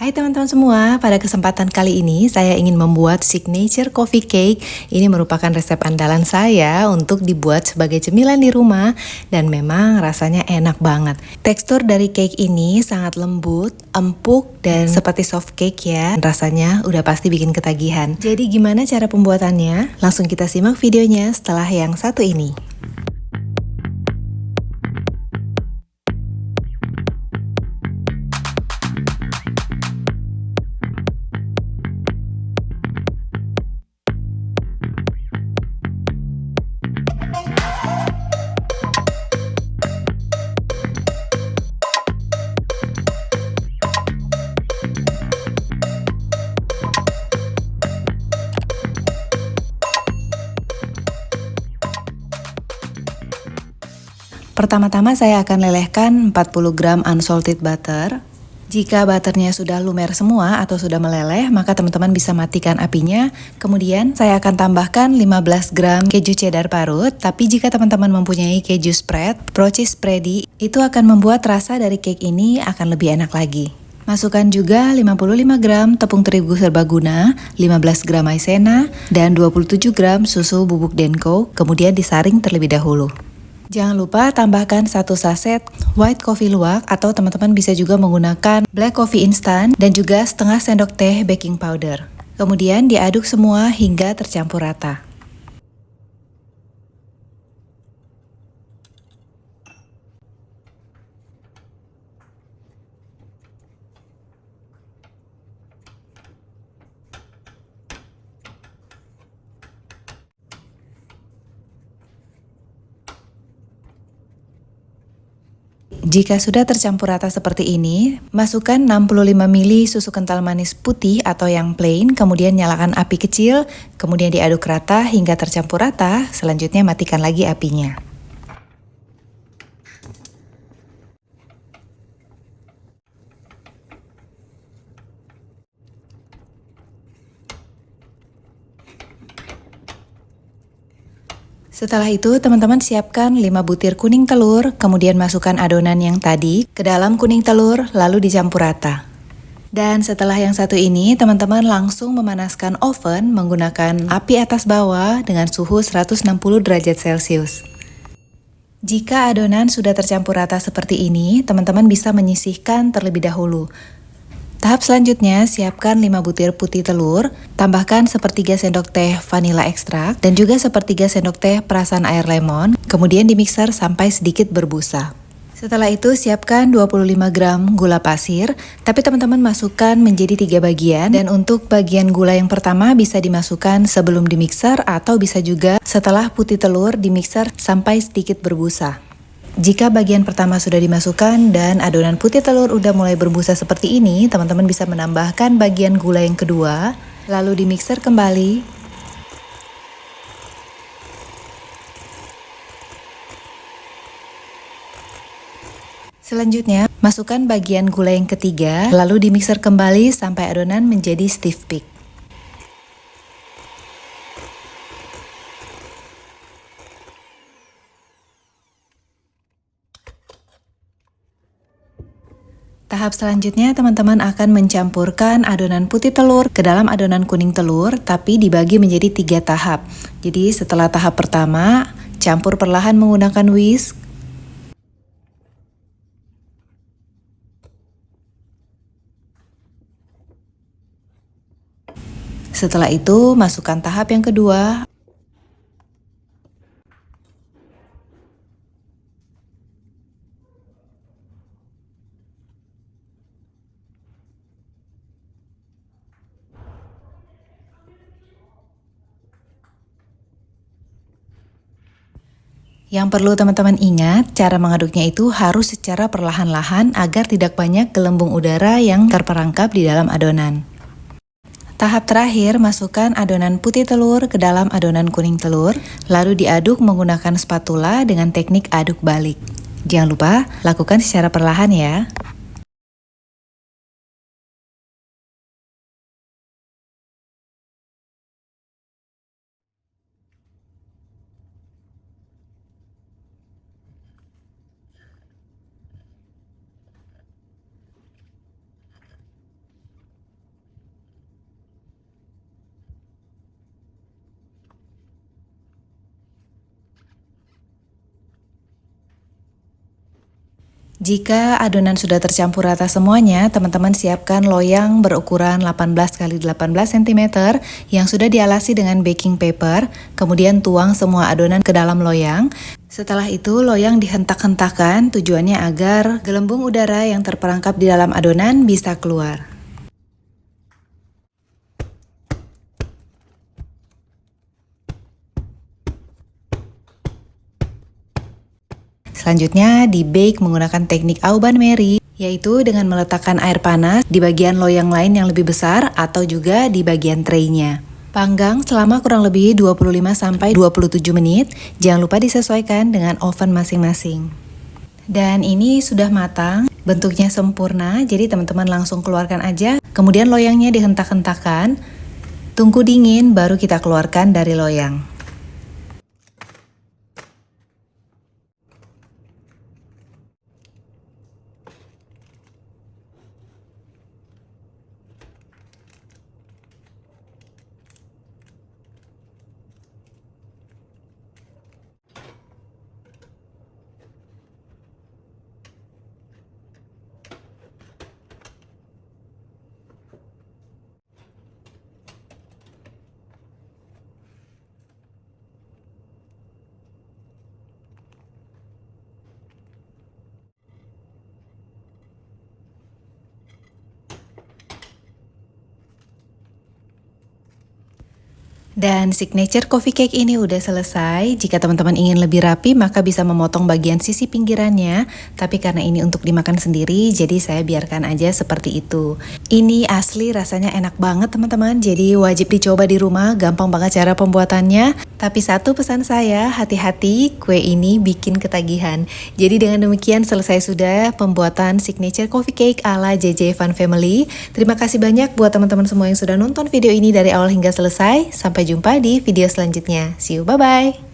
Hai teman-teman semua, pada kesempatan kali ini saya ingin membuat signature coffee cake. Ini merupakan resep andalan saya untuk dibuat sebagai cemilan di rumah dan memang rasanya enak banget. Tekstur dari cake ini sangat lembut, empuk, dan seperti soft cake ya. Rasanya udah pasti bikin ketagihan. Jadi gimana cara pembuatannya? Langsung kita simak videonya setelah yang satu ini. Pertama-tama saya akan lelehkan 40 gram unsalted butter. Jika butternya sudah lumer semua atau sudah meleleh, maka teman-teman bisa matikan apinya. Kemudian saya akan tambahkan 15 gram keju cheddar parut. Tapi jika teman-teman mempunyai keju spread, cheese spready, itu akan membuat rasa dari cake ini akan lebih enak lagi. Masukkan juga 55 gram tepung terigu serbaguna, 15 gram maizena, dan 27 gram susu bubuk denko, kemudian disaring terlebih dahulu. Jangan lupa tambahkan 1 saset white coffee luwak atau teman-teman bisa juga menggunakan black coffee instan dan juga setengah sendok teh baking powder. Kemudian diaduk semua hingga tercampur rata. Jika sudah tercampur rata seperti ini, masukkan 65 ml susu kental manis putih atau yang plain, kemudian nyalakan api kecil, kemudian diaduk rata hingga tercampur rata, selanjutnya matikan lagi apinya. Setelah itu, teman-teman siapkan 5 butir kuning telur, kemudian masukkan adonan yang tadi ke dalam kuning telur, lalu dicampur rata. Dan setelah yang satu ini, teman-teman langsung memanaskan oven menggunakan api atas bawah dengan suhu 160 derajat Celcius. Jika adonan sudah tercampur rata seperti ini, teman-teman bisa menyisihkan terlebih dahulu. Tahap selanjutnya, siapkan 5 butir putih telur, tambahkan sepertiga sendok teh vanilla ekstrak, dan juga sepertiga sendok teh perasan air lemon, kemudian dimixer sampai sedikit berbusa. Setelah itu, siapkan 25 gram gula pasir, tapi teman-teman masukkan menjadi 3 bagian, dan untuk bagian gula yang pertama bisa dimasukkan sebelum dimixer atau bisa juga setelah putih telur dimixer sampai sedikit berbusa. Jika bagian pertama sudah dimasukkan dan adonan putih telur udah mulai berbusa seperti ini, teman-teman bisa menambahkan bagian gula yang kedua, lalu dimixer kembali. Selanjutnya, masukkan bagian gula yang ketiga, lalu dimixer kembali sampai adonan menjadi stiff peak. Tahap selanjutnya, teman-teman akan mencampurkan adonan putih telur ke dalam adonan kuning telur, tapi dibagi menjadi 3 tahap. Jadi setelah tahap pertama, campur perlahan menggunakan whisk. Setelah itu, masukkan tahap yang kedua. Yang perlu teman-teman ingat, cara mengaduknya itu harus secara perlahan-lahan agar tidak banyak gelembung udara yang terperangkap di dalam adonan. Tahap terakhir, masukkan adonan putih telur ke dalam adonan kuning telur, lalu diaduk menggunakan spatula dengan teknik aduk balik. Jangan lupa, lakukan secara perlahan ya. Jika adonan sudah tercampur rata semuanya, teman-teman siapkan loyang berukuran 18 x 18 cm yang sudah dialasi dengan baking paper, kemudian tuang semua adonan ke dalam loyang. Setelah itu, loyang dihentak-hentakan tujuannya agar gelembung udara yang terperangkap di dalam adonan bisa keluar. Selanjutnya, di-bake menggunakan teknik Auban Mary, yaitu dengan meletakkan air panas di bagian loyang lain yang lebih besar atau juga di bagian traynya. Panggang selama kurang lebih 25-27 menit, jangan lupa disesuaikan dengan oven masing-masing. Dan ini sudah matang, bentuknya sempurna, jadi teman-teman langsung keluarkan aja. Kemudian loyangnya dihentak-hentakan, tunggu dingin baru kita keluarkan dari loyang. Dan signature coffee cake ini udah selesai. Jika teman-teman ingin lebih rapi, maka bisa memotong bagian sisi pinggirannya. Tapi karena ini untuk dimakan sendiri, jadi saya biarkan aja seperti itu. Ini asli rasanya enak banget teman-teman, jadi wajib dicoba di rumah, gampang banget cara pembuatannya. Tapi satu pesan saya, hati-hati, kue ini bikin ketagihan. Jadi dengan demikian selesai sudah pembuatan signature coffee cake ala JJ Fun Family. Terima kasih banyak buat teman-teman semua yang sudah nonton video ini dari awal hingga selesai. Sampai jumpa di video selanjutnya. See you, bye-bye!